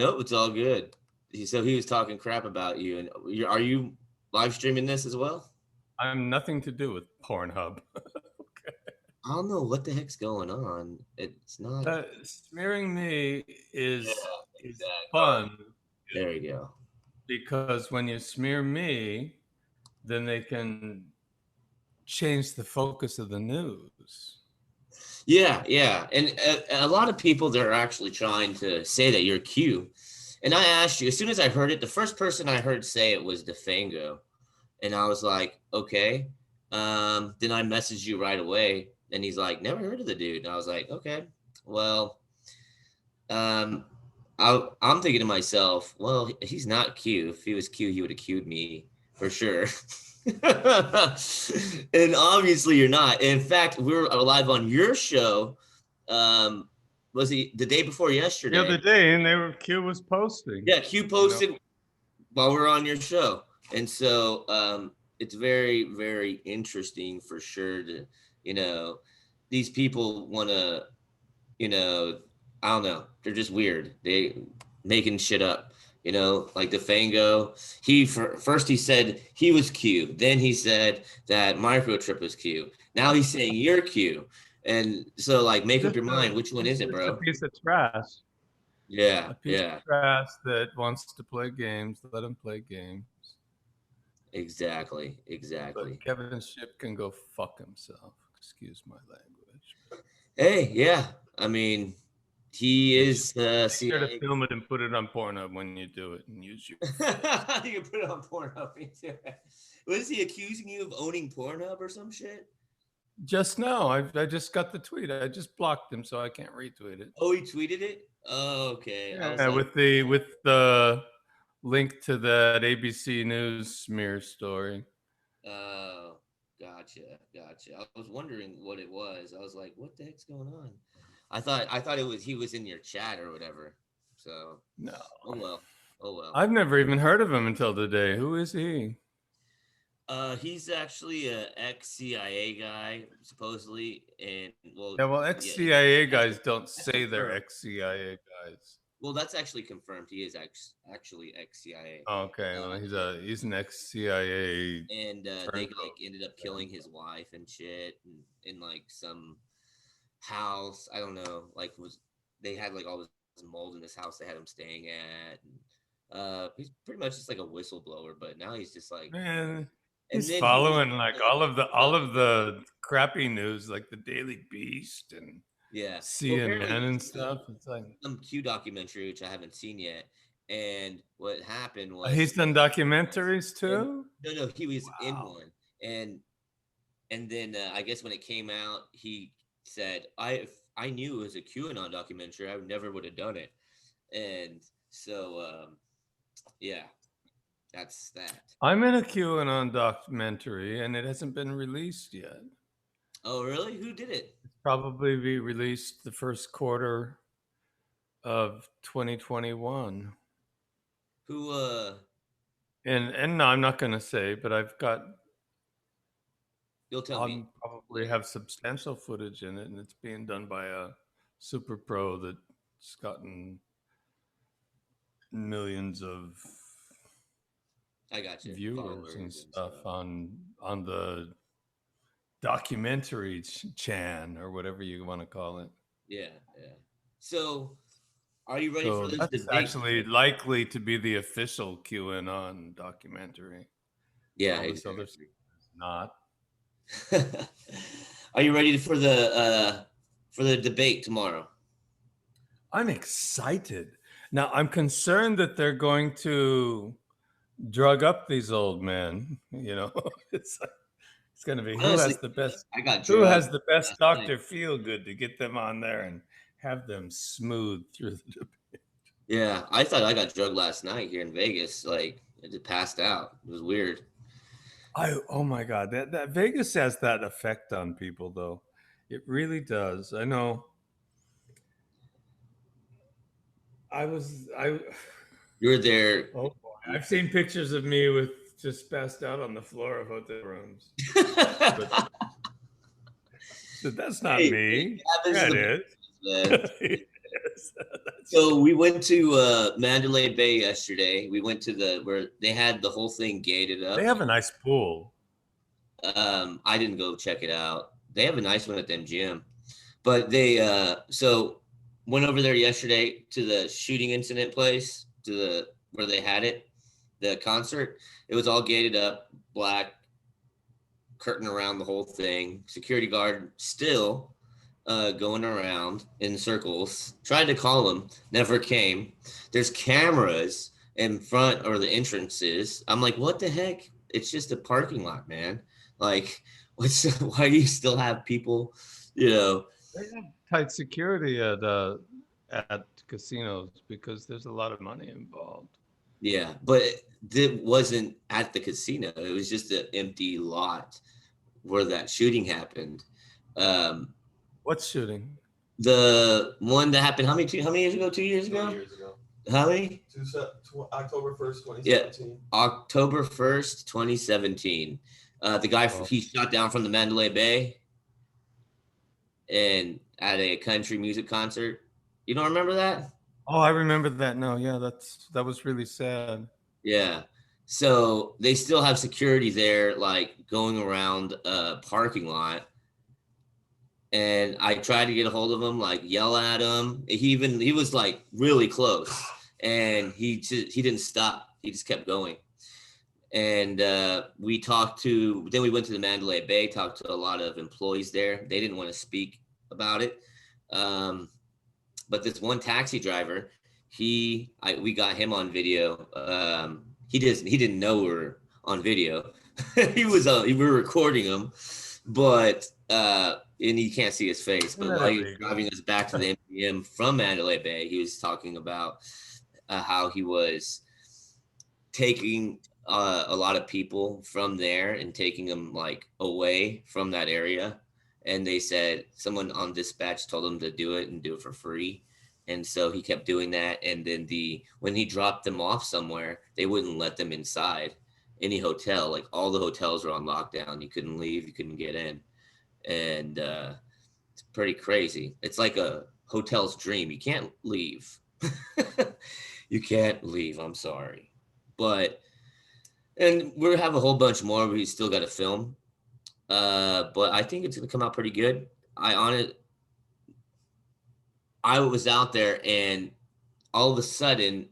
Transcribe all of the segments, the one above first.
Nope, it's all good. So he was talking crap about you, and are you live streaming this as well? I'm nothing to do with Pornhub. Okay. I don't know what the heck's going on. It's not. Smearing me Yeah, is exactly. fun There you go. because when you smear me, then they can change the focus of the news. Yeah, yeah, and a lot of people they're actually trying to say that you're Q. And I asked you as soon as I heard it, the first person I heard say it was DeFango, and I was like, okay. Then I messaged you right away, and he's like, never heard of the dude. And I was like, okay, well, um, I'm thinking to myself, well, he's not Q. If he was Q, he would have Q'd me for sure. And obviously you're not. In fact, we were live on your show. Um, was he the day before yesterday? The other day, and Q was posting. Yeah, Q posted while we were on your show. And so it's very, very interesting for sure to, these people want to, I don't know. They're just weird. They making shit up, like the Fango. First he said he was Q. Then he said that Microtrip was Q. Now he's saying you're Q. And so like make up your mind. Which one is it, bro? It's a piece of trash. Yeah. A piece of trash that wants to play games. Let him play games. Exactly. But Kevin Shipp can go fuck himself. Excuse my language. Hey, yeah. I mean, he is Make sure to film it and put it on Pornhub when you do it and use your you can put it on Pornhub. Was he accusing you of owning Pornhub or some shit? Just now. I just got the tweet. I just blocked him so I can't retweet it. Oh, he tweeted it? Oh, okay. Yeah, with the link to that ABC News smear story. Oh, gotcha. I was wondering what it was. I was like, what the heck's going on? I thought it was he was in your chat or whatever. So no. Oh well. I've never even heard of him until today. Who is he? He's actually a ex-CIA guy, supposedly, and ex-CIA guys don't say they're ex-CIA guys. Well, that's actually confirmed. He is actually ex-CIA. Okay, well, he's an ex-CIA, and they ended up killing his wife and shit, and in like some house. I don't know. They had like all this mold in this house they had him staying at. And, he's pretty much just like a whistleblower, but now he's just like man. He's following all of the crappy news, like the Daily Beast and CNN and stuff. It's like some Q documentary which I haven't seen yet. And what happened was he's done documentaries too. No, he was in one, and then I guess when it came out, he said, "I knew it was a QAnon documentary. I never would have done it," and so yeah. That's that. I'm in a QAnon documentary, and it hasn't been released yet. Oh, really? Who did it? It'll probably be released the first quarter of 2021. Who? And no, I'm not going to say, but I've got. You'll tell me. I'll probably have substantial footage in it, and it's being done by a super pro that's gotten millions of. I got you. Viewers and stuff on the documentary chan or whatever you want to call it. Yeah. So, are you ready for this that's debate? Actually likely to be the official QAnon documentary. Yeah, exactly. Not. Are you ready for the debate tomorrow? I'm excited. Now, I'm concerned that they're going to drug up these old men. It's going to be who has the best. Who has the best Dr. Feelgood to get them on there and have them smooth through the debate. Yeah, I thought I got drugged last night here in Vegas. Like I just passed out. It was weird. Oh my God, that Vegas has that effect on people, though. It really does. I know. You were there. Oh boy. I've seen pictures of me with just passed out on the floor of hotel rooms. So that's not me. Yeah, it is. So we went to Mandalay Bay yesterday. We went to where they had the whole thing gated up. They have a nice pool. I didn't go check it out. They have a nice one at the MGM, but they so went over there yesterday to the shooting incident place, to where they had it, the concert. It was all gated up, black curtain around the whole thing. Security guard still going around in circles. Tried to call him, never came. There's cameras in front or the entrances. I'm like, what the heck? It's just a parking lot, man. Like, why do you still have people, They have tight security at casinos because there's a lot of money involved. Yeah, but it wasn't at the casino. It was just an empty lot where that shooting happened. What shooting? The one that happened how many years ago? 2 years ago? 2 years ago. How many? October 1st, 2017. Yeah, October 1st, 2017. The guy he shot down from the Mandalay Bay and at a country music concert. You don't remember that? Oh, I remember that. No, yeah, that was really sad. Yeah. So they still have security there, like going around a parking lot. And I tried to get a hold of him, like yell at him. He was like really close, and he didn't stop. He just kept going. And then we went to the Mandalay Bay, talked to a lot of employees there. They didn't want to speak about it. But this one taxi driver, we got him on video. He didn't know we were on video. We were recording him, but and you can't see his face. But while he was driving us back to the MGM from Mandalay Bay, he was talking about how he was taking a lot of people from there and taking them like away from that area. And they said someone on dispatch told him to do it and do it for free. And so he kept doing that. And then when he dropped them off somewhere, they wouldn't let them inside any hotel. Like all the hotels were on lockdown. You couldn't leave. You couldn't get in. And it's pretty crazy. It's like a hotel's dream. You can't leave. You can't leave. I'm sorry. And we'll have a whole bunch more. We still got to film. But I think it's going to come out pretty good. I was out there, and all of a sudden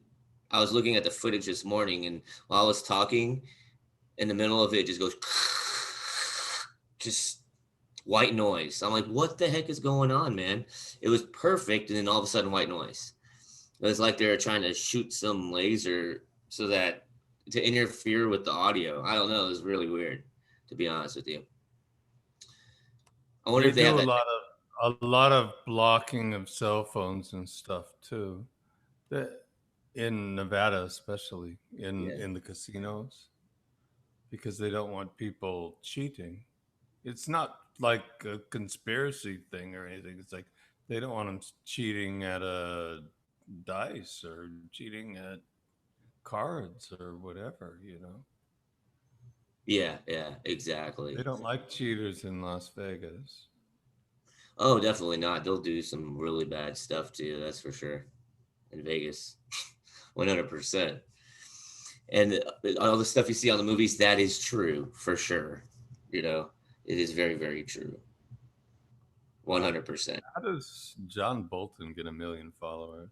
I was looking at the footage this morning, and while I was talking, in the middle of it just goes just white noise. I'm like, what the heck is going on, man? It was perfect, and then all of a sudden white noise. It was like they were trying to shoot some laser to interfere with the audio. I don't know. It was really weird, to be honest with you. I wonder if they have a lot of blocking of cell phones and stuff too. In Nevada, especially in the casinos, because they don't want people cheating. It's not like a conspiracy thing or anything. It's like they don't want them cheating at a dice or cheating at cards or whatever, Yeah, exactly. They don't like cheaters in Las Vegas. Oh, definitely not. They'll do some really bad stuff to you, that's for sure. In Vegas, 100%. And all the stuff you see on the movies, that is true for sure. It is very, very true. 100%. How does John Bolton get 1 million followers?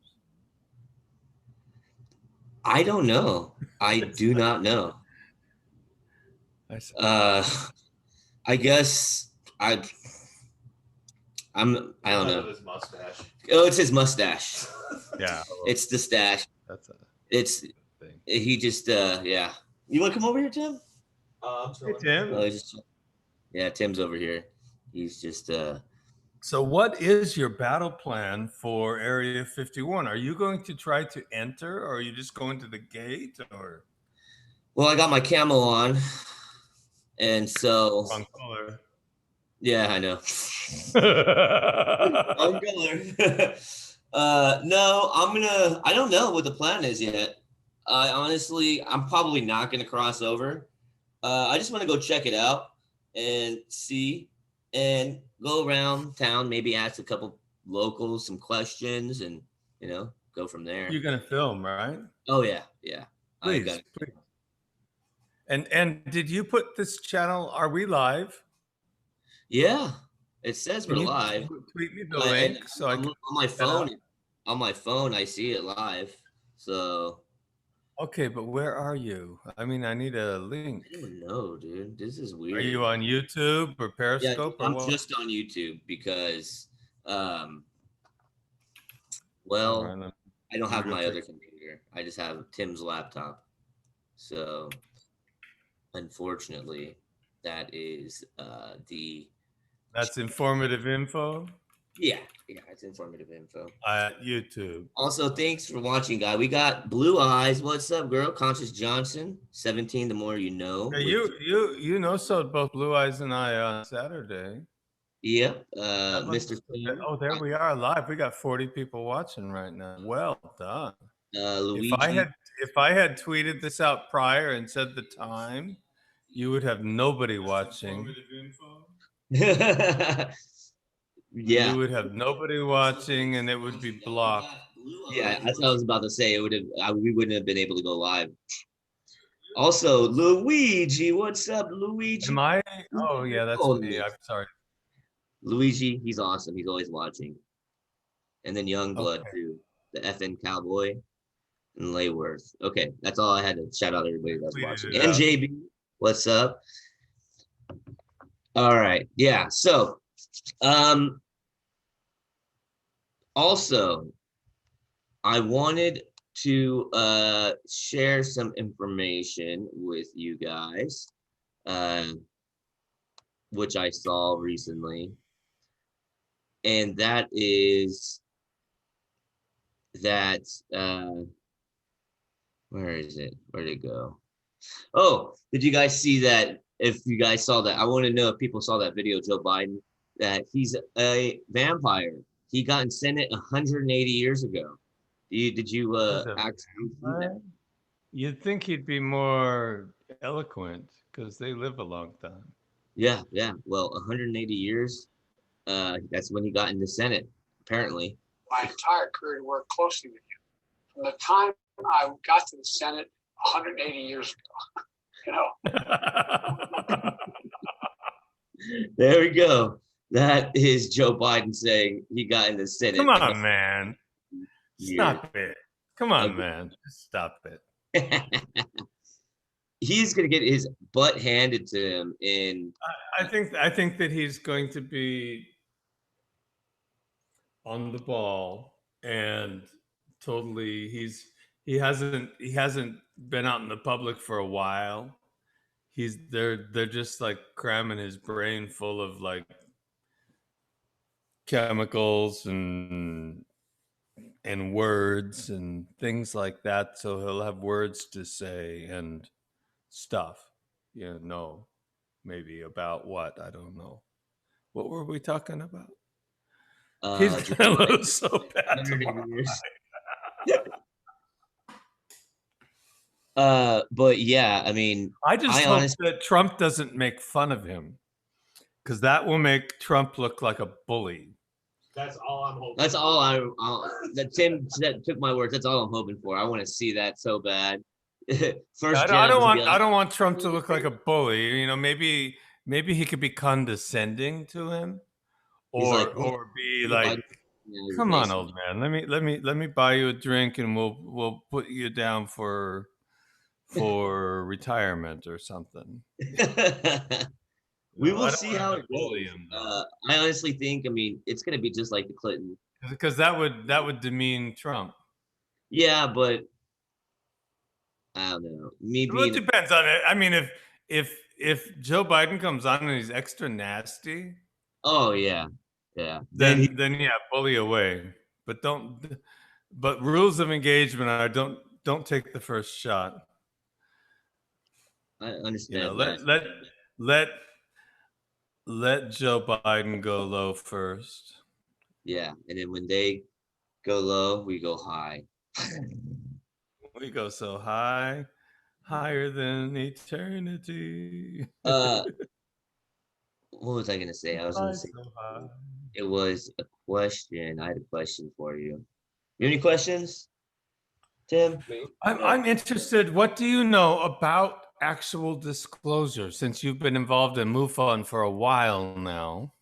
I don't know. I do not know. I guess I don't know. His mustache. Oh, it's his mustache. Yeah, it's the stash. It's thing. He just yeah. You want to come over here, Tim? Hey, Tim. Yeah, Tim's over here. He's just So what is your battle plan for Area 51? Are you going to try to enter, or are you just going to the gate, or? Well, I got my camo on, and so. Wrong color. Yeah, I know. Wrong color. No, I don't know what the plan is yet. Honestly, I'm probably not gonna cross over. I just want to go check it out and see, and go around town, maybe ask a couple locals some questions, and go from there. You're gonna film, right? Oh yeah, yeah. I got Please, please. And did you put this channel? Are we live? Yeah, it says we're Can you live. tweet me the And link so I can on my set up? phone. On my phone, I see it live. So Okay, but where are you? I mean, I need a I link. don't know, dude. This is Are weird. you on YouTube or Yeah, Periscope or I'm what? just on YouTube because, All well, right, I don't let me have go my check. other computer. I just have Tim's laptop. So unfortunately, that is the That's informative info yeah, it's informative info. at YouTube. Also, thanks for watching, guy. We got Blue Eyes. What's up, girl? Conscious Johnson, 17. The more you know. Yeah, you know so both Blue Eyes and I on Saturday. Yep. That must, Mr. Tim. oh, there we are live. We got 40 people watching right now. Well done. Luigi. If I had tweeted this out prior and said the time, you would have nobody watching. Yeah. You would have nobody watching, and it would be blocked. Yeah, that's what I was about to say. It would have. We wouldn't have been able to go live. Also, Luigi, what's up, Luigi? Am I? Oh yeah, that's me. I'm sorry. Luigi, he's awesome. He's always watching. And then Youngblood Okay. too, the FN Cowboy and Layworth. Okay, that's all I had to shout out everybody that's watching. And JB, what's up? All right, yeah. So, also, I wanted to share some information with you guys, which I saw recently, and that is that where is it? Where'd it go? Oh, did you guys see that? If you guys saw that, I want to know if people saw that video, Joe Biden, that he's a vampire. He got in Senate 180 years ago. Did you actually see that? You'd think he'd be more eloquent because they live a long time. Yeah, yeah. Well, 180 years. That's when he got in the Senate, apparently. My entire career to work closely with you. From the time I got to the Senate 180 years ago, There we go. That is Joe Biden saying he got in the Senate. Come on, man. Stop it. Come on, man. Just stop it. He's gonna get his butt handed to him in I think that he's going to be on the ball and totally he hasn't been out in the public for a while. They're just like cramming his brain full of like chemicals and words and things like that, so he'll have words to say and stuff, maybe about what, I don't know. What were we talking about? He's gonna lose so bad tomorrow. But yeah, I mean, I hope that Trump doesn't make fun of him, because that will make Trump look like a bully. That's all I'm hoping. That's all that Tim took my words. That's all I'm hoping for. I want to see that so bad. First, I don't want Trump to look like a bully. Maybe he could be condescending to him, or be like, "Come on, old man. Let me buy you a drink, and we'll put you down for retirement or something." We will see how it goes. I honestly think, it's going to be just like the Clinton. Because that would demean Trump. Yeah, but I don't know. It depends on it. I mean, if Joe Biden comes on and he's extra nasty. Oh yeah, yeah. Then yeah, bully away. But rules of engagement are don't take the first shot. I understand. Let Joe Biden go low first. Yeah, and then when they go low, we go high. We go so high, higher than eternity. What was I gonna say? I was gonna say it was question. I had a question for you. You have any questions, Tim? I'm interested. What do you know about actual disclosure since you've been involved in MUFON for a while now?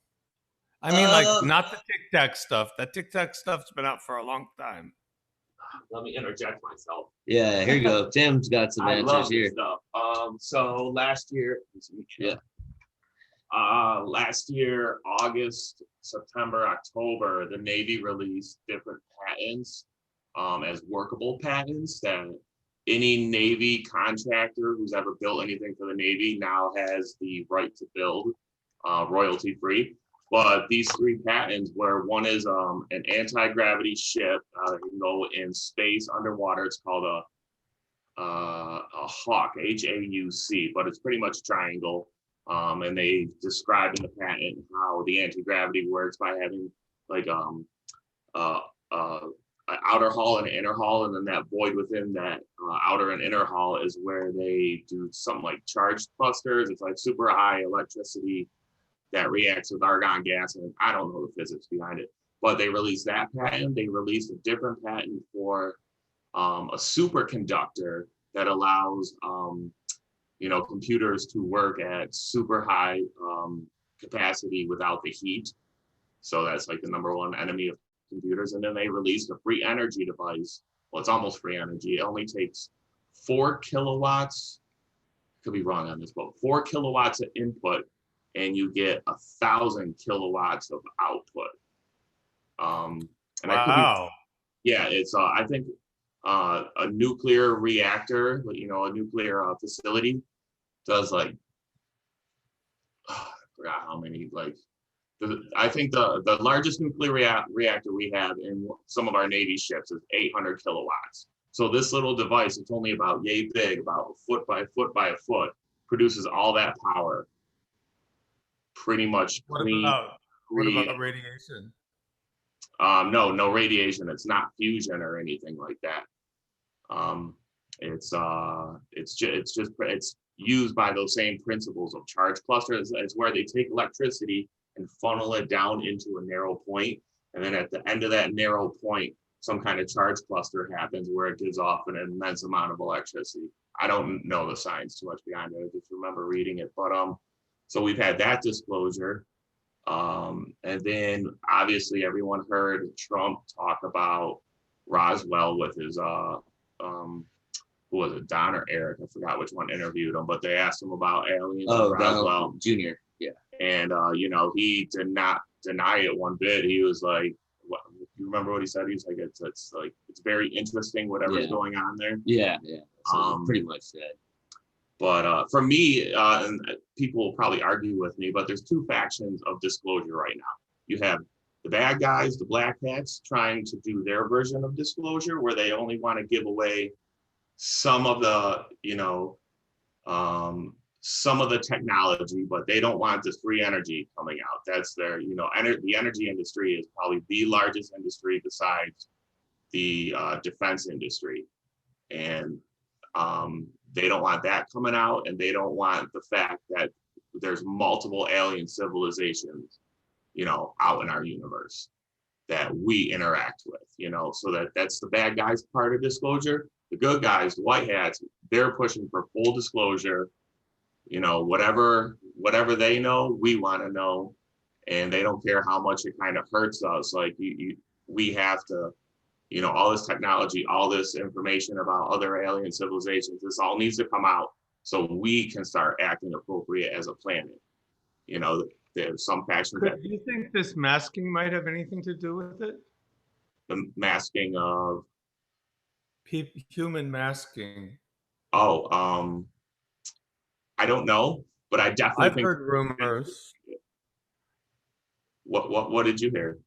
I mean, like, not the Tic Tac stuff. That Tic Tac stuff's been out for a long time. Let me interject myself. Yeah, here you go. Tim's got some I answers love here. this stuff. So last year, Yeah. last year, August, September, October, the Navy released different patents as workable patents that any Navy contractor who's ever built anything for the Navy now has the right to build royalty free. But these 3 patents, where one is an anti-gravity ship, you can go in space underwater. It's called a Hawk, H-A-U-C, but it's pretty much triangle. And they describe in the patent how the anti-gravity works by having like an outer hull and an inner hull, and then that void within that outer and inner hull is where they do something like charged clusters. It's like super high electricity that reacts with argon gas, and I don't know the physics behind it, but they released that patent. They released a different patent for a superconductor that allows computers to work at super high capacity without the heat. So that's like the #1 enemy of computers. And then they released a free energy device. Well, it's almost free energy. It only takes 4 kilowatts. Could be wrong on this, but 4 kilowatts of input, and you get 1,000 kilowatts of output. And Wow. It's I think a nuclear reactor, a nuclear facility does like I forgot how many, like I think the largest nuclear reactor we have in some of our Navy ships is 800 kilowatts. So this little device, it's only about yay big, about a foot by a foot by a foot, produces all that power. Pretty much clean. What about radiation? No radiation. It's not fusion or anything like that. It's used by those same principles of charge clusters. It's where they take electricity and funnel it down into a narrow point, and then at the end of that narrow point, some kind of charge cluster happens where it gives off an immense amount of electricity. I don't know the science too much behind it. I just remember reading it, but so we've had that disclosure. And then obviously everyone heard Trump talk about Roswell with his who was it, Don or Eric? I forgot which one interviewed him, but they asked him about aliens. Oh, Roswell Jr. Yeah. And he did not deny it one bit. He was like, you remember what he said? He was like, it's very interesting whatever's going on there. Yeah. So pretty much that. But for me, and people will probably argue with me, but there's 2 factions of disclosure right now. You have the bad guys, the black hats, trying to do their version of disclosure, where they only want to give away some of the, some of the technology, but they don't want this free energy coming out. That's their, the energy industry is probably the largest industry besides the defense industry. And they don't want that coming out, and they don't want the fact that there's multiple alien civilizations, out in our universe that we interact with, so that's the bad guys part of disclosure. The good guys, the white hats, they're pushing for full disclosure. Whatever they know, we want to know, and they don't care how much it kind of hurts us. Like we have to, all this technology, all this information about other alien civilizations, this all needs to come out so we can start acting appropriate as a planet. There's some factions Do you think this masking might have anything to do with it? The masking of human masking. I don't know, but I definitely I've heard rumors. What did you hear?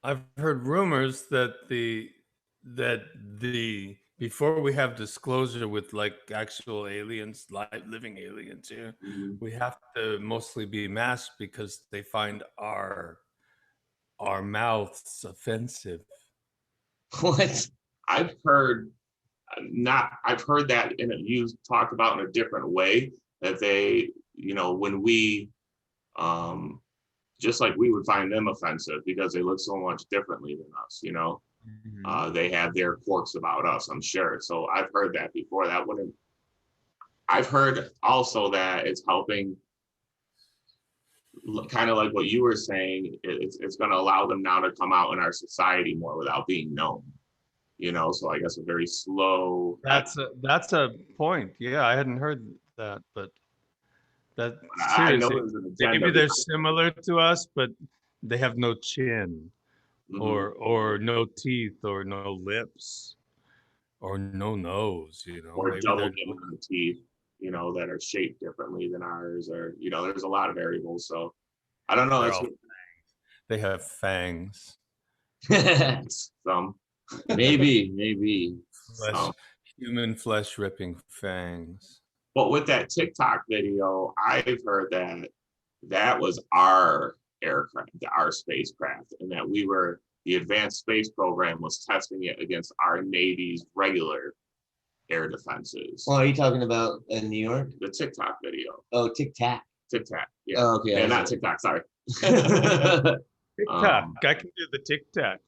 I've heard rumors that the before we have disclosure with like actual aliens, living aliens here, we have to mostly be masked because they find our mouths offensive. What? I've heard that used talked about in a different way, that they, when we just like we would find them offensive because they look so much differently than us, you know. They have their quirks about us, I'm sure. So I've heard that before. I've heard also that it's helping, kind of like what you were saying, it's going to allow them now to come out in our society more without being known, you know. So I guess a very slow. That's a point. Yeah, I hadn't heard that, but that I know seriously, there's an agenda. maybe they're similar to us, but they have no chin, or no teeth, or no lips, or no nose. You know, or maybe double they're given teeth, you know, that are shaped differently than ours, or you know, there's a lot of variables. So I don't know. they're That's all, they have fangs, some. maybe. flesh, human flesh ripping fangs. But with that TikTok video, I've heard that that was our aircraft, our spacecraft, and that the advanced space program was testing it against our Navy's regular air defenses. Well, are you talking about in New York? The TikTok video. Oh, Tic Tac. TikTok. Yeah. Oh, okay. Yeah, not TikTok. Sorry. TikTok. I can do the TikTok.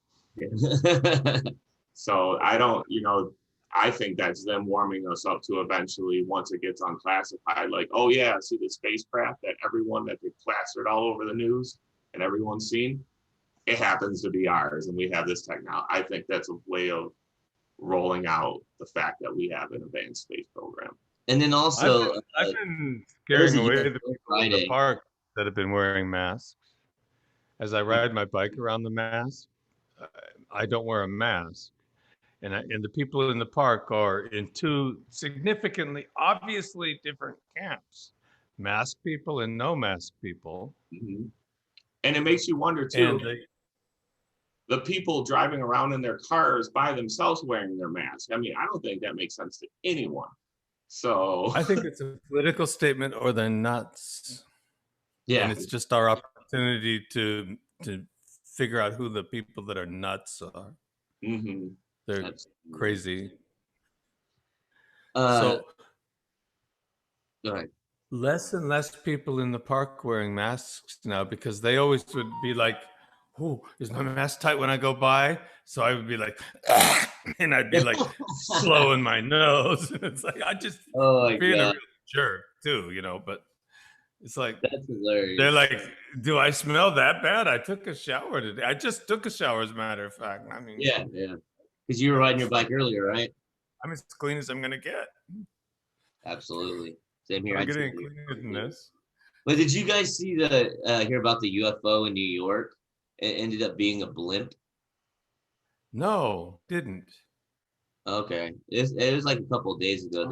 So I don't, you know, I think that's them warming us up to eventually, once it gets unclassified, like, oh yeah, see the spacecraft that they plastered all over the news and everyone's seen, it happens to be ours, and we have this technology. I think that's a way of rolling out the fact that we have an advanced space program. And then also, I've been scaring away the people in the park that have been wearing masks. As I ride my bike around the mask, I don't wear a mask. And the people in the park are in two significantly, obviously different camps: mask people and no mask people. Mm-hmm. And it makes you wonder too, the people driving around in their cars by themselves wearing their mask. I mean, I don't think that makes sense to anyone. So I think it's a political statement, or they're nuts. yeah, and it's just our opportunity to figure out who the people that are nuts are. Mm-hmm. They're crazy. so go ahead. Less and less people in the park wearing masks now, because they always would be like, "Oh, is my mask tight when I go by?" So I would be like, and I'd be like blowing my nose. It's like I just being a real jerk too, you know. But it's like, that's hilarious. They're like, "Do I smell that bad? I took a shower today. I just took a shower, as a matter of fact." I mean, yeah, because you were riding your bike earlier, right? I'm as clean as I'm gonna get. Absolutely. Same here. I'm getting cleaner than this. But did you guys see hear about the UFO in New York? It ended up being a blimp. No, didn't. Okay, it was like a couple of days ago.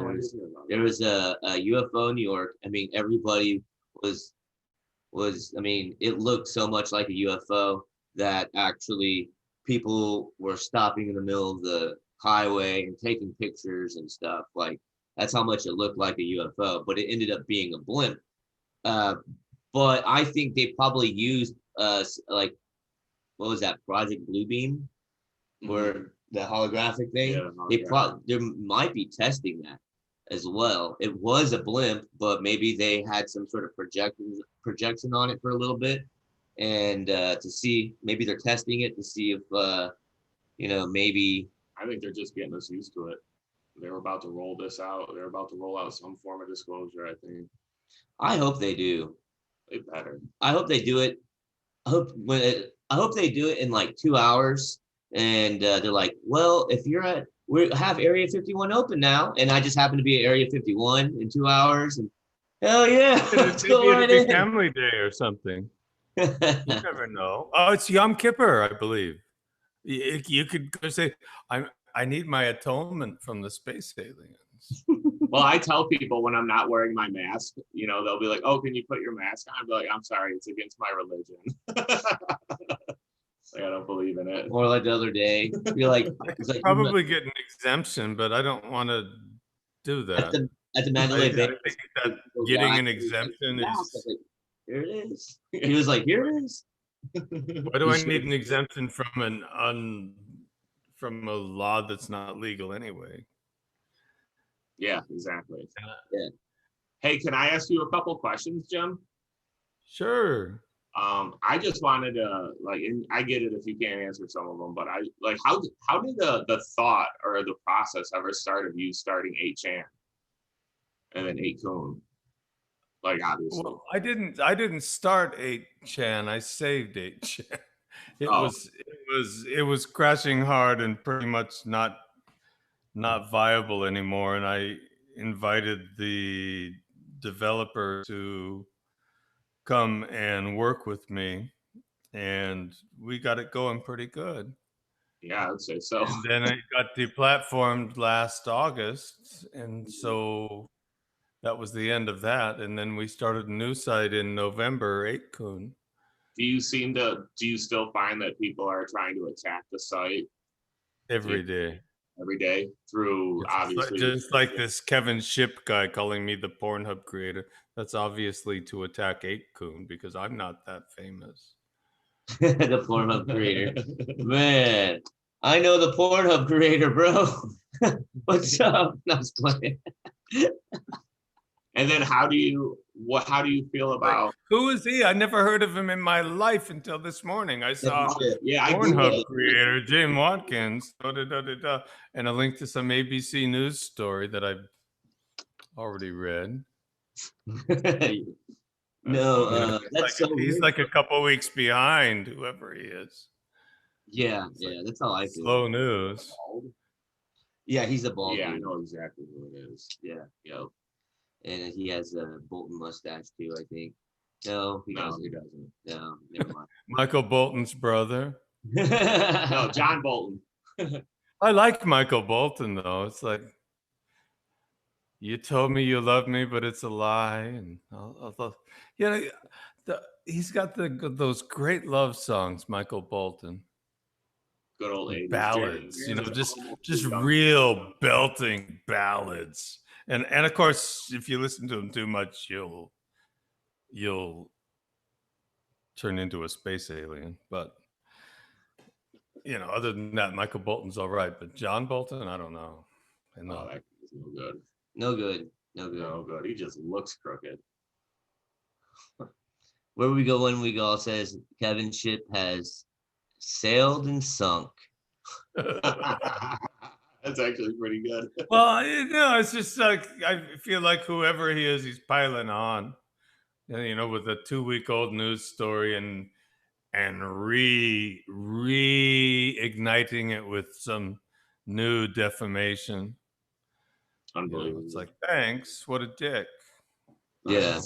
There was a UFO in New York. I mean, everybody was. I mean, it looked so much like a UFO that actually people were stopping in the middle of the highway and taking pictures and stuff. Like, that's how much it looked like a UFO, but it ended up being a blimp. But I think they probably used like, what was that, Project Bluebeam, where the holographic thing? Yeah, there might be testing that as well. It was a blimp, but maybe they had some sort of projection on it for a little bit, and to see, maybe they're testing it to see if maybe. I think they're just getting us used to it. They're about to roll this out. They're about to roll out some form of disclosure, I think. I hope they do. They better. I hope they do it. I hope they do it in like 2 hours, and they're like, well, if we have Area 51 open now, and I just happen to be at Area 51 in 2 hours, and hell yeah, let's go right in. Family Day or something. You never know. Oh, it's Yom Kippur, I believe. You could go say, I need my atonement from the space aliens. Well, I tell people when I'm not wearing my mask, you know, they'll be like, "Oh, can you put your mask on?" I'll be like, "I'm sorry, it's against my religion." Like, I don't believe in it. Or like the other day, you're like, probably get an exemption, but I don't want to do that. At the Mandalay Bay, I think that getting an exemption is. Like, here it is. He was like, "Here it is." Why do I need an exemption from from a law that's not legal anyway? Yeah, exactly. Yeah. Hey, can I ask you a couple questions, Jim? Sure. I just wanted to like, and I get it if you can't answer some of them, but I like how did the thought or the process ever start of you starting 8chan and then 8kun? Like obviously. Well, I didn't start 8chan. I saved 8chan. It Oh, was it was crashing hard and pretty much not viable anymore. And I invited the developer to come and work with me, and we got it going pretty good. yeah, I would say so. And then it got deplatformed last August, and so that was the end of that. And then we started a new site in November, 8kun. Do you still find that people are trying to attack the site Every day. every day through obviously Just like this Kevin Ship guy calling me the Pornhub creator. That's obviously to attack 8kun because I'm not that famous. The Pornhub creator. Man, I know the Pornhub creator, bro. What's up? No, I was playing. And then how do you feel about Who is he? I never heard of him in my life until this morning. I saw yeah, I Pornhub Googled it. creator Jim Watkins, and a link to some ABC News story that I've already read. No, that's so He's weird. like a couple weeks behind whoever he is. Yeah, that's how I feel. Slow news. Yeah, he's a bald Yeah, I dude. know exactly who it is. Yeah, and he has a Bolton mustache too, I think. No, he No, doesn't. he doesn't. No, never mind. Michael Bolton's brother. No, John Bolton. I like Michael Bolton though. It's like, you told me you love me, but it's a lie. And he's got those great love songs, Michael Bolton. Good old 80s. Ballads, just real belting ballads. And of course, if you listen to him too much, you'll turn into a space alien. But other than that, Michael Bolton's all right. But John Bolton, I don't know. Oh, that is no good. No good. No good. He just looks crooked. Where we go when we go says Kevin Ship has sailed and sunk. That's actually pretty good. Well, it's just like I feel like whoever he is, he's piling on. With a 2-week-old news story and reigniting it with some new defamation. Unbelievable. It's like, thanks, what a dick. Yeah,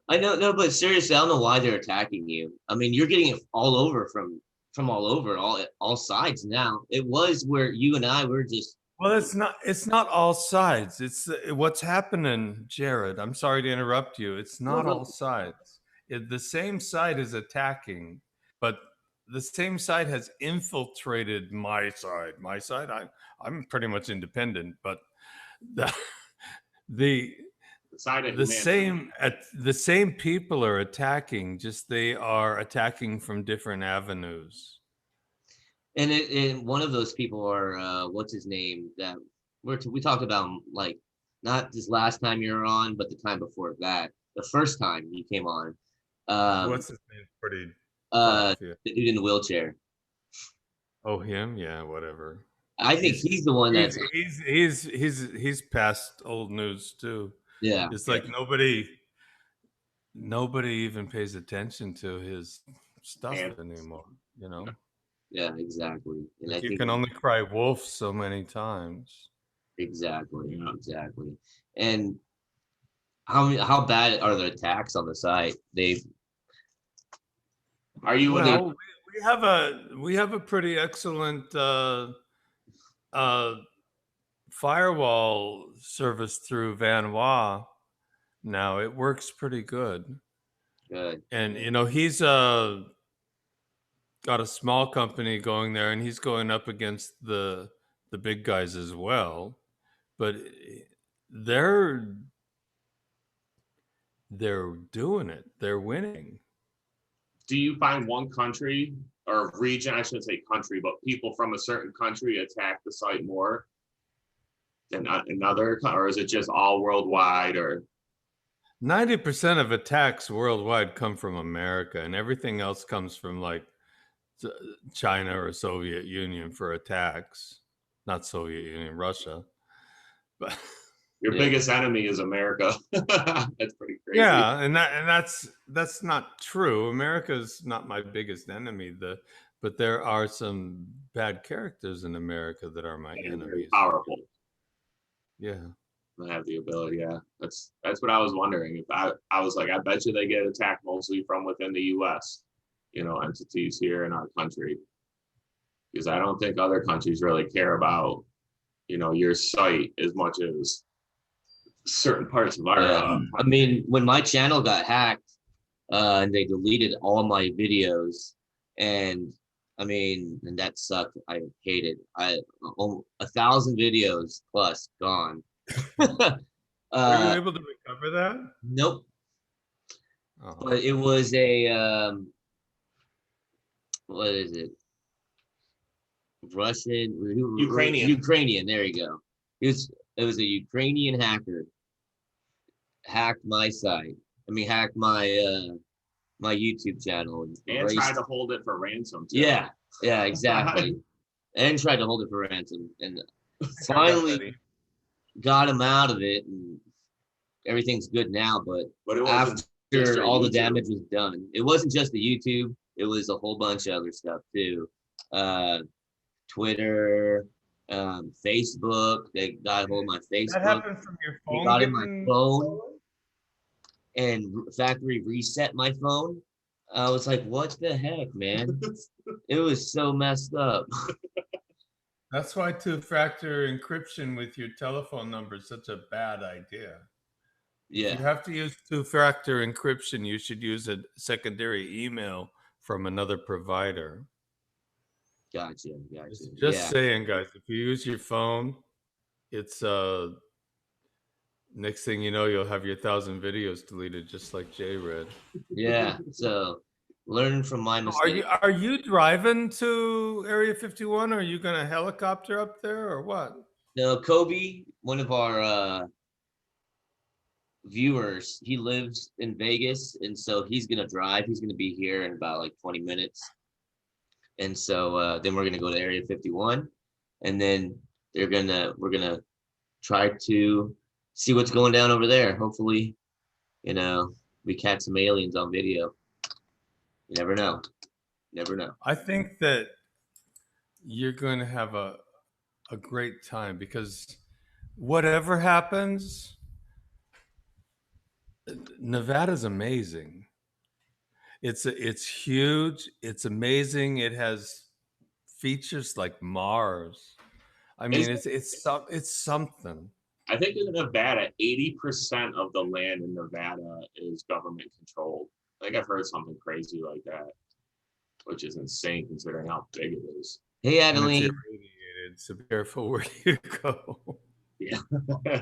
I know. No, but seriously, I don't know why they're attacking you. I mean, you're getting it all over from all over, all sides now. It was where you and I were just. Well, it's not all sides. It's what's happening, Jared. I'm sorry to interrupt you. It's not all sides. The same side is attacking, but the same side has infiltrated my side. My side, I'm pretty much independent, but the same people are attacking. Just they are attacking from different avenues. And one of those people are what's his name that we talked about him, like not this last time you were on, but the time before that, the first time you came on. What's his name? Pretty. The dude in the wheelchair. Oh, him? Yeah, whatever. I think he's the one that's. He's past old news too. Yeah. It's like nobody even pays attention to his stuff anymore. Yeah, exactly. And I think you can only cry wolf so many times. Exactly. And how bad are the attacks on the site? We have a pretty excellent firewall service through Vanois now. It works pretty good. Good. And he's got a small company going there, and he's going up against the big guys as well, but they're doing it. They're winning. Do you find one country or region, I shouldn't say country, but people from a certain country attack the site more than another, or is it just all worldwide? Or 90% of attacks worldwide come from America, and everything else comes from like China or Soviet Union for attacks. Not Soviet Union, Russia. But Your biggest enemy is America. That's pretty crazy. yeah, and that's not true. America's not my biggest enemy. But there are some bad characters in America that are my And enemies. very powerful. Yeah. I have the ability. Yeah, that's what I was wondering. If I was like, I bet you they get attacked mostly from within the U.S. Entities here in our country, because I don't think other countries really care about your site as much as certain parts of our. I mean, when my channel got hacked, and they deleted all my videos, and I mean, and that sucked. I hated. 1,000 videos plus gone. Were you able to recover that? Nope. Oh. But it was a what is it? Ukrainian. There you go. It was a Ukrainian hacker hacked my site. Hacked my my YouTube channel and tried to hold it for ransom too. Yeah, exactly. And tried to hold it for ransom, and finally got him out of it, and everything's good now. But it after all the damage was done, it wasn't just the YouTube. It was a whole bunch of other stuff too. Twitter, Facebook. They got hold of my Facebook. That happened from your phone. They got in my phone and factory reset my phone. I was like, what the heck, man? It was so messed up. That's why two-factor encryption with your telephone number is such a bad idea. Yeah. If you have to use two-factor encryption, you should use a secondary email from another provider. Gotcha. Just saying, guys, if you use your phone, it's next thing you know, you'll have your 1,000 videos deleted, just like Jay read. Yeah. So learn from my mistake. Are you driving to Area 51? Or are you going to helicopter up there, or what? No, Kobe, one of our viewers, he lives in Vegas, and so he's gonna drive. He's gonna be here in about like 20 minutes, and so then we're gonna go to Area 51, and then we're gonna try to see what's going down over there. Hopefully, we catch some aliens on video. You never know. I think that you're going to have a great time, because whatever happens, Nevada's amazing. It's huge. It's amazing. It has features like Mars. I mean, it's something. I think in Nevada, 80% of the land in Nevada is government controlled. I think I've heard something crazy like that, which is insane considering how big it is. Hey, Adeline. So be careful where you go. Yeah.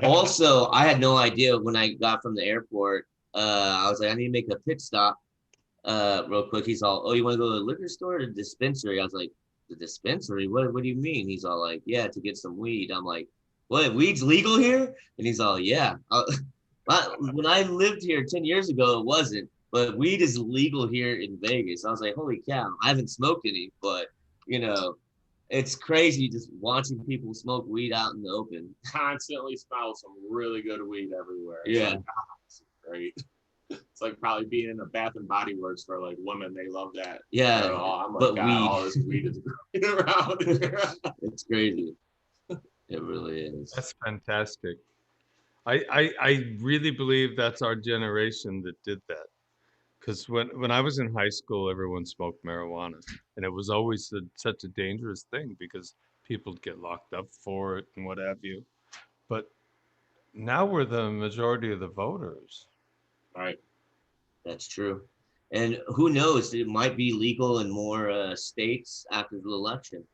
Also, I had no idea when I got from the airport. I was like, I need to make a pit stop real quick. He's all, oh, you want to go to the liquor store or the dispensary? I was like, the dispensary? What do you mean? He's all like, yeah, to get some weed. I'm like, what, weed's legal here? And he's all, yeah. When I lived here 10 years ago, it wasn't, but weed is legal here in Vegas. I was like, holy cow, I haven't smoked any, but it's crazy just watching people smoke weed out in the open. Constantly smell some really good weed everywhere. Yeah. It's great. It's like probably being in a Bath and Body Works for like women. They love that. Yeah. I'm like, God, all this weed is growing around here. It's crazy. It really is. That's fantastic. I really believe that's our generation that did that. Because when I was in high school, everyone smoked marijuana. And it was always such a dangerous thing because people get locked up for it and what have you. But now we're the majority of the voters. Right. That's true. And who knows, it might be legal in more states after the election.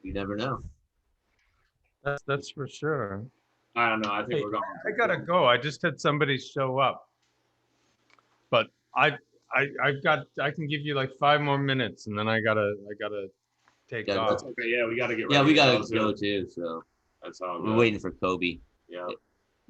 You never know. That's for sure. I don't know. I think we're going. I gotta go. I just had somebody show up. But I can give you like 5 more minutes, and then I gotta take off. That's okay. Yeah, we gotta get ready. Yeah, we gotta go too. So that's all. We're waiting for Kobe. Yeah.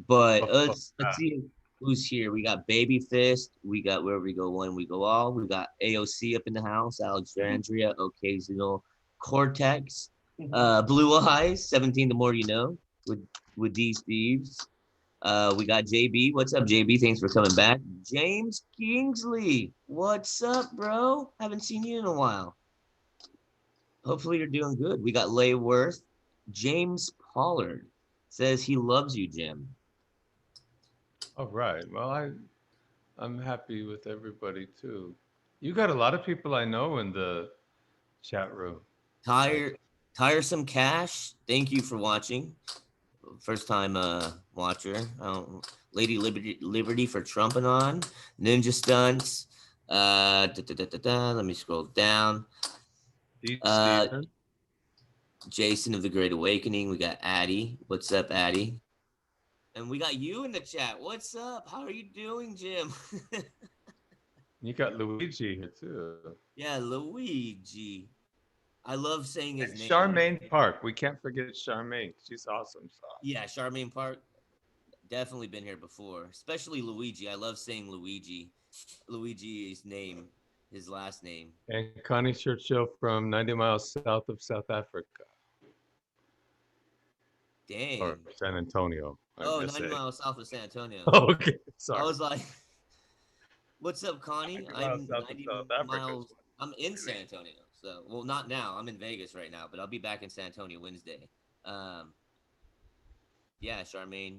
But let's see. Who's here? We got Baby Fist. We got Wherever We Go One, We Go All. We got AOC up in the house. Alexandria, Occasional Cortex. Blue Eyes, 17 The More You Know with D Steves. We got JB. What's up, JB? Thanks for coming back. James Kingsley. What's up, bro? Haven't seen you in a while. Hopefully you're doing good. We got Layworth. James Pollard says he loves you, Jim. All right. Well, I'm happy with everybody too. You got a lot of people I know in the chat room. Tiresome Cash. Thank you for watching. First time watcher. Lady Liberty for trumping on. Ninja Stunts. Let me scroll down. Jason of the Great Awakening. We got Addie. What's up, Addie? And we got you in the chat. What's up? How are you doing, Jim? You got Luigi here too. Yeah, Luigi. I love saying his name. Charmaine Park. We can't forget Charmaine. She's awesome. Yeah, Charmaine Park. Definitely been here before. Especially Luigi. I love saying Luigi. Luigi's name, his last name. And Connie Churchill from 90 miles south of South Africa. Dang. Or San Antonio. 90 miles south of San Antonio. Oh, okay. Sorry. I was like, what's up, Connie? I'm 90 miles. I'm in San Antonio. So, well, not now. I'm in Vegas right now, but I'll be back in San Antonio Wednesday. Yeah, Charmaine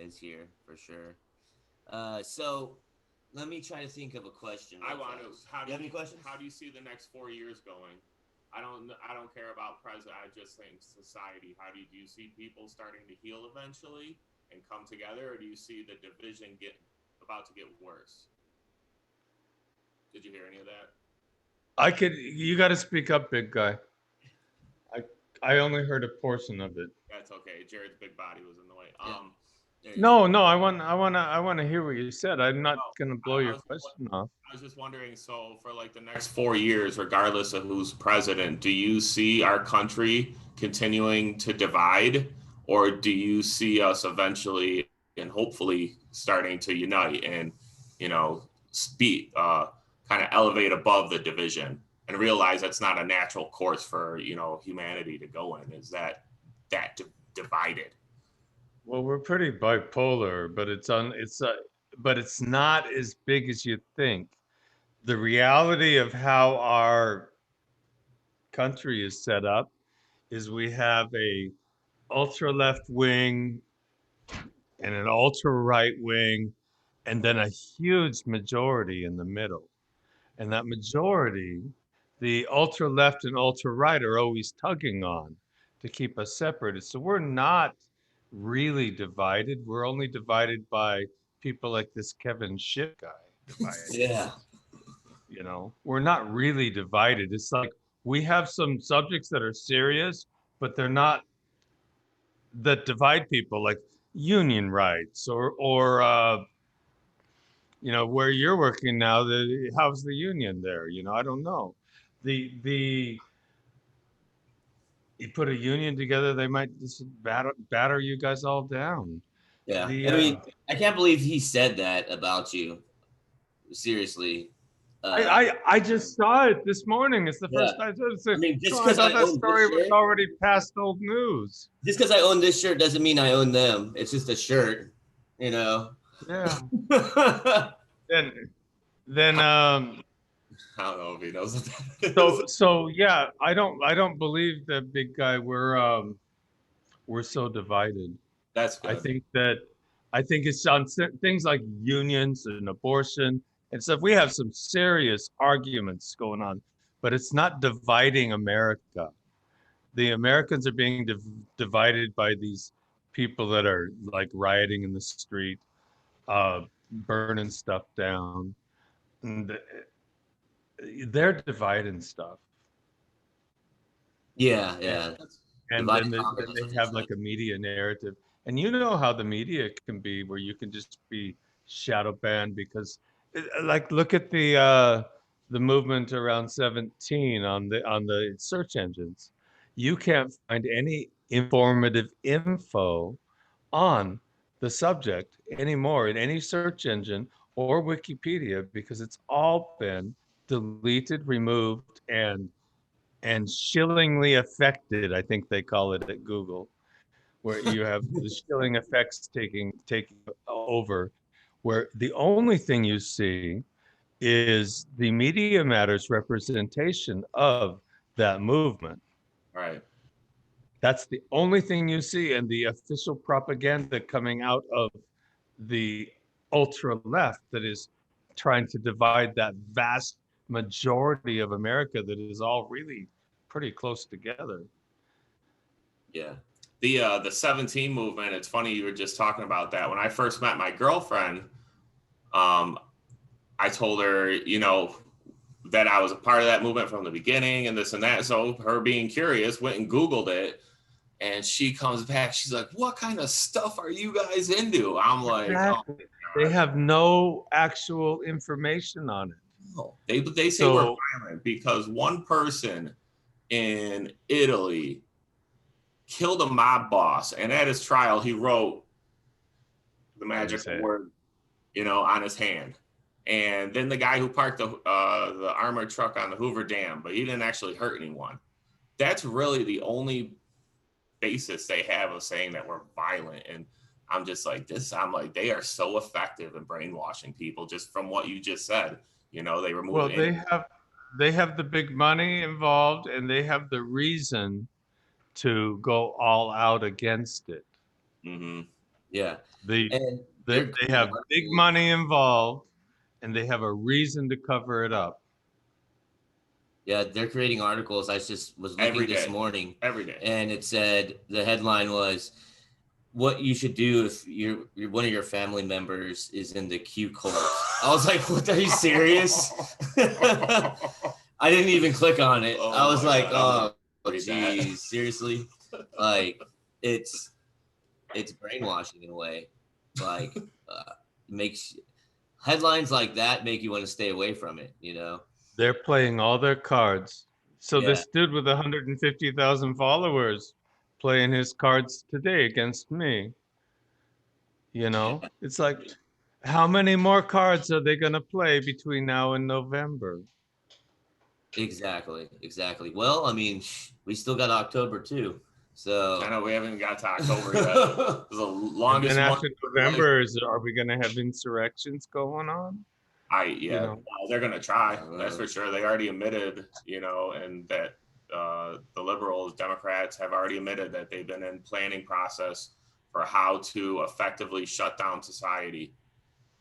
is here for sure. So let me try to think of a question. I want to. Do you have any questions? How do you see the next 4 years going? I don't care about president. I just think society. How do you see people starting to heal eventually and come together, or do you see the division about to get worse? Did you hear any of that? You got to speak up, big guy. I only heard a portion of it. That's okay. Jared's big body was in the way. No, I want to hear what you said. I'm not gonna blow your question off. I was just wondering. So, for like the next 4 years, regardless of who's president, do you see our country continuing to divide, or do you see us eventually and hopefully starting to unite and, speak, kind of elevate above the division and realize that's not a natural course for humanity to go in? Is that divided? Well, we're pretty bipolar, but but it's not as big as you think. The reality of how our country is set up is we have a ultra left wing and an ultra right wing, and then a huge majority in the middle. And that majority, the ultra left and ultra right, are always tugging on to keep us separated. So we're not really divided. We're only divided by people like this Kevin Schiff guy. Yeah. We're not really divided. It's like we have some subjects that are serious, but they're not that divide people, like union rights or where you're working now. How's the union there? I don't know. You put a union together, they might just batter you guys all down. Yeah. I can't believe he said that about you. Seriously. I just saw it this morning. It's the first time I said it. Just because that story was already past old news. Just because I own this shirt doesn't mean I own them. It's just a shirt, Yeah. then I don't know if he knows what that is. So yeah, I don't believe that, big guy. We're so divided. That's good. I think it's on things like unions and abortion and stuff. We have some serious arguments going on, but it's not dividing America. The Americans are being divided by these people that are like rioting in the street, burning stuff down. And they're dividing stuff. Yeah. And then they have like a media narrative. And you know how the media can be, where you can just be shadow banned because, like, look at the movement around 17 on the search engines. You can't find any informative info on the subject anymore in any search engine or Wikipedia because it's all been deleted, removed, and shillingly affected. I think they call it at Google, where you have the shilling effects taking over, where the only thing you see is the Media Matters representation of that movement. Right. That's the only thing you see, and the official propaganda coming out of the ultra left that is trying to divide that vast majority of America that is all really pretty close together. Yeah. The 17 movement, it's funny you were just talking about that. When I first met my girlfriend, I told her, that I was a part of that movement from the beginning and this and that. So her being curious went and Googled it, and she comes back. She's like, "What kind of stuff are you guys into?" I'm like, Exactly. "Oh, They have no actual information on it. no." They say we're violent because one person in Italy killed a mob boss, and at his trial, he wrote the magic word, on his hand. And then the guy who parked the armored truck on the Hoover Dam, but he didn't actually hurt anyone. That's really the only basis they have of saying that we're violent. And I'm just like I'm like, they are so effective in brainwashing people just from what you just said. They remove. Well, they have the big money involved, and they have the reason to go all out against it. Mm-hmm. Yeah. They have big money involved, and they have a reason to cover it up. Yeah, they're creating articles. I just was looking this morning. Every day. And it said, the headline was, what you should do if one of your family members is in the Q cult. I was like, what, are you serious? I didn't even click on it. I was like, God. Oh, geez, seriously? Like, it's brainwashing in a way. Like, makes headlines like that make you want to stay away from it, They're playing all their cards. So this dude with 150,000 followers playing his cards today against me. It's like, how many more cards are they going to play between now and November? Exactly. Well, I mean, we still got October too. So I know we haven't got to October yet. The longest and then month. after November, are we going to have insurrections going on? They're going to try. That's for sure. They already admitted, and that the liberals, Democrats have already admitted that they've been in planning process for how to effectively shut down society.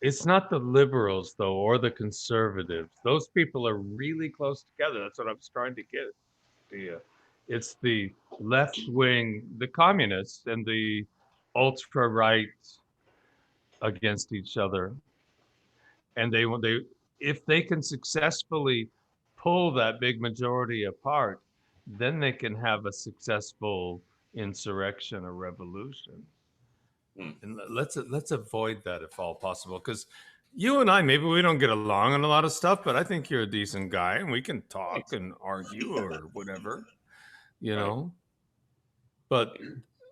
It's not the liberals, though, or the conservatives. Those people are really close together. That's what I was trying to get to you. It's the left wing, the communists, and the ultra right against each other. And if they can successfully pull that big majority apart, then they can have a successful insurrection or revolution. And let's avoid that if all possible, because you and I, maybe we don't get along on a lot of stuff, but I think you're a decent guy and we can talk and argue or whatever, But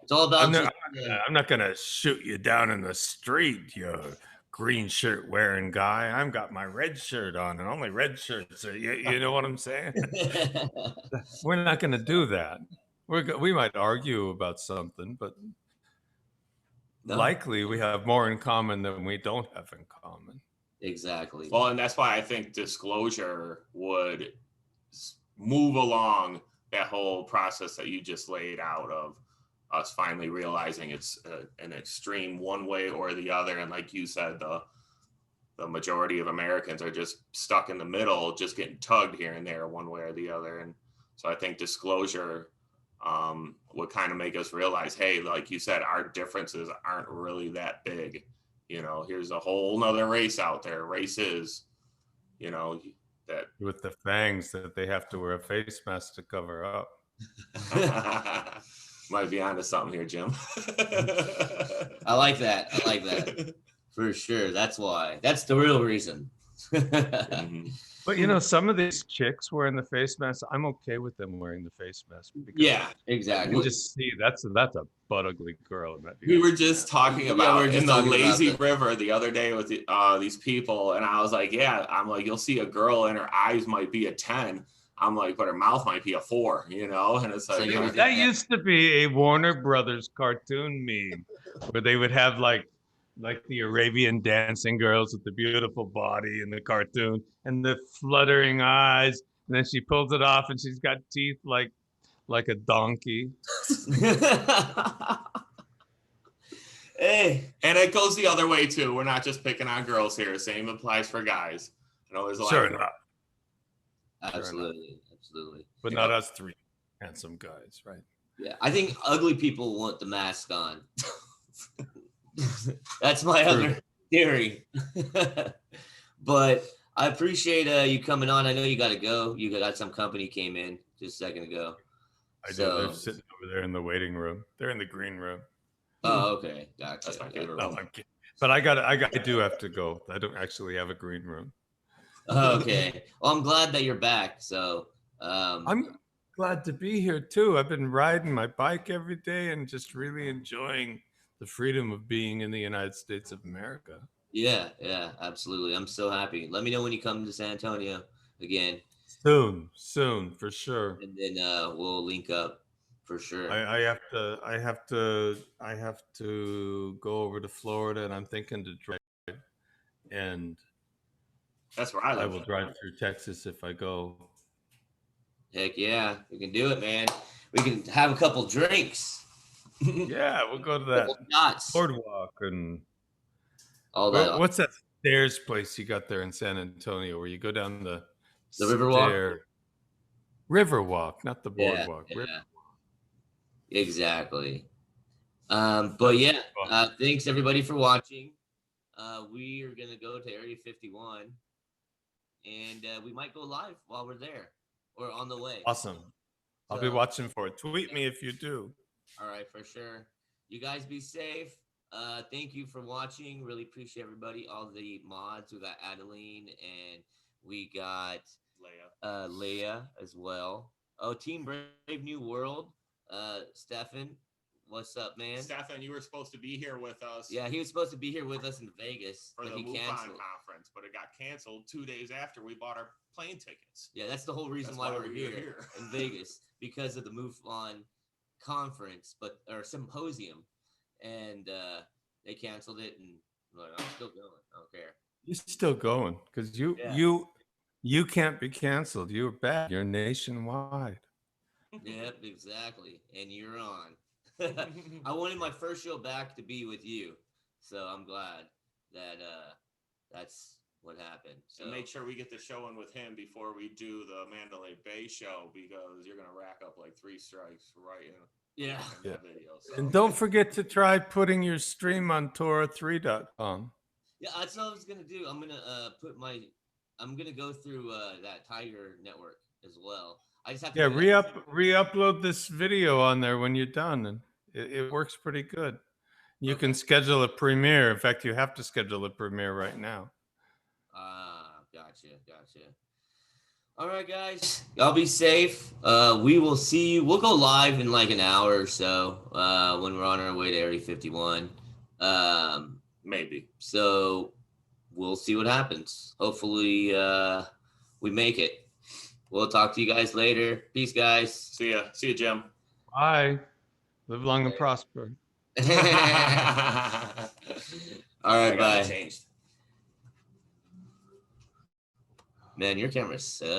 it's all about I'm not gonna shoot you down in the street, you green shirt wearing guy. I've got my red shirt on, and only red shirts are, you know what I'm saying? We're not gonna do that. We might argue about something, but likely we have more in common than we don't have in common. Exactly. Well, and that's why I think disclosure would move along that whole process that you just laid out of us finally realizing it's an extreme one way or the other. And like you said, the majority of Americans are just stuck in the middle, just getting tugged here and there one way or the other. And so I think disclosure would kind of make us realize, hey, like you said, our differences aren't really that big. Here's a whole nother race out there. Races, that with the fangs that they have to wear a face mask to cover up. Might be onto something here, Jim. I like that. For sure. That's why. That's the real reason. But But you know, some of these chicks wearing the face mask, I'm okay with them wearing the face mask because Yeah, you exactly. can just see that's a butt ugly girl in that. We were just talking Yeah, about we were just in the talking about lazy that. river the other day with these people, and I was like, yeah, I'm like, you'll see a girl and her eyes might be a 10. I'm like, but her mouth might be a 4, you know? And it's like, everything- That used to be a Warner Brothers cartoon meme where they would have like the Arabian dancing girls with the beautiful body in the cartoon and the fluttering eyes, and then she pulls it off and she's got teeth like a donkey. Hey, and it goes the other way too. We're not just picking on girls here. Same applies for guys. I know there's a lot Sure of enough. absolutely. But not us three handsome guys, right? Yeah, I think ugly people want the mask on. That's my other theory. But I appreciate you coming on. I know you got to go. You got some company came in just a second ago. I do. They're sitting over there in the waiting room. They're in the green room. Oh, okay, gotcha. That's my favorite No, room. I'm kidding. But I do have to go. I don't actually have a green room. Okay. Well, I'm glad that you're back. So I'm glad to be here too. I've been riding my bike every day and just really enjoying the freedom of being in the United States of America. yeah, absolutely. I'm so happy. Let me know when you come to San Antonio again. Soon, for sure. And then we'll link up for sure. I have to go over to Florida, and I'm thinking to drive, and That's where I I live. will drive through Texas if I go. Heck yeah, we can do it, man. We can have a couple drinks. Yeah, we'll go to that Shots. boardwalk and All that. what's that stairs place you got there in San Antonio where you go down the Riverwalk? Riverwalk, not the Yeah, boardwalk. exactly. But yeah, thanks everybody for watching. We are gonna go to Area 51, and we might go live while we're there or on the way. Awesome. I'll be watching for it. Tweet me if you do. All right, for sure. You guys be safe. Thank you for watching. Really appreciate everybody. All the mods. We got Adeline and we got Leia as well. Oh, Team Brave New World. Stefan, what's up, man? Stefan, you were supposed to be here with us. Yeah, he was supposed to be here with us in Vegas for the MUFON conference, but it got canceled 2 days after we bought our plane tickets. Yeah, that's the whole reason why we're here in Vegas, because of the MUFON conference, or symposium, and they canceled it, and like, I'm still going. I don't care. You're still going because you can't be canceled. You're bad. You're nationwide. Yep, exactly. And you're on. I wanted my first show back to be with you, so I'm glad that that's what happened. So and make sure we get the show in with him before we do the Mandalay Bay show, because you're gonna rack up like 3 strikes right in. Yeah. That video, so. And don't forget to try putting your stream on Torah3.com. Yeah, that's what I was gonna do. I'm gonna go through that Tiger network as well. I just have to re-upload this video on there when you're done, and it works pretty good. You can schedule a premiere. In fact, you have to schedule a premiere right now. Gotcha. All right, guys, y'all be safe. We will see you. We'll go live in like an hour or so when we're on our way to Area 51. Maybe. So we'll see what happens. Hopefully we make it. We'll talk to you guys later. Peace, guys. See ya, Jim. Bye. Live long and prosper. All right, bye. Changed. Man, your camera sucks.